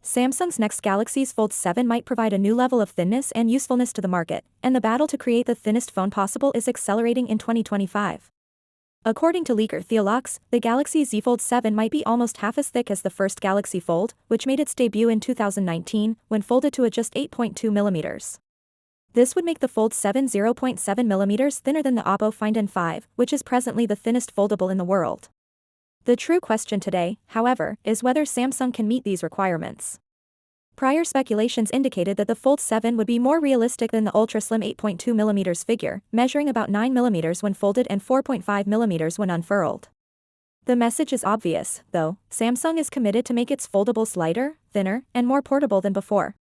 Samsung's next Galaxy Fold 7 might provide a new level of thinness and usefulness to the market, and the battle to create the thinnest phone possible is accelerating in 2025. According to leaker Theolox, the Galaxy Z Fold 7 might be almost half as thick as the first Galaxy Fold, which made its debut in 2019, when folded to a just 8.2mm. This would make the Fold 7 0.7mm thinner than the Oppo Find N5, which is presently the thinnest foldable in the world. The true question today, however, is whether Samsung can meet these requirements. Prior speculations indicated that the Fold 7 would be more realistic than the ultra-slim 8.2mm figure, measuring about 9mm when folded and 4.5mm when unfurled. The message is obvious, though. Samsung is committed to make its foldables lighter, thinner, and more portable than before.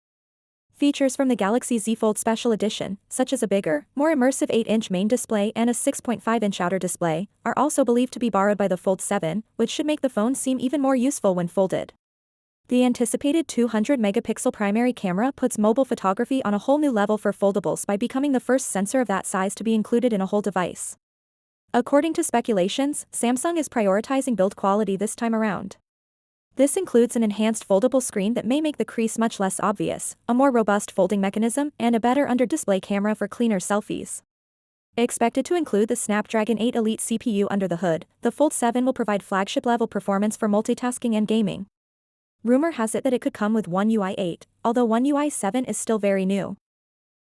Features from the Galaxy Z Fold Special Edition, such as a bigger, more immersive 8-inch main display and a 6.5-inch outer display, are also believed to be borrowed by the Fold 7, which should make the phone seem even more useful when folded. The anticipated 200-megapixel primary camera puts mobile photography on a whole new level for foldables by becoming the first sensor of that size to be included in a whole device. According to speculations, Samsung is prioritizing build quality this time around. This includes an enhanced foldable screen that may make the crease much less obvious, a more robust folding mechanism, and a better under-display camera for cleaner selfies. Expected to include the Snapdragon 8 Elite CPU under the hood, the Fold 7 will provide flagship-level performance for multitasking and gaming. Rumor has it that it could come with One UI 8, although One UI 7 is still very new.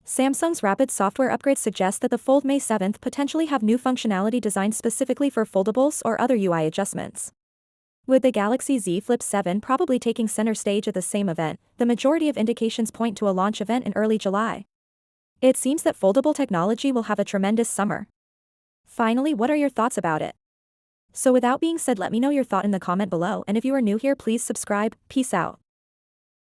Samsung's rapid software upgrades suggest that the Fold May 7th potentially have new functionality designed specifically for foldables or other UI adjustments. With the Galaxy Z Flip 7 probably taking center stage at the same event, the majority of indications point to a launch event in early July. It seems that foldable technology will have a tremendous summer. Finally, what are your thoughts about it? So without being said, let me know your thought in the comment below, and if you are new here, please subscribe. Peace out.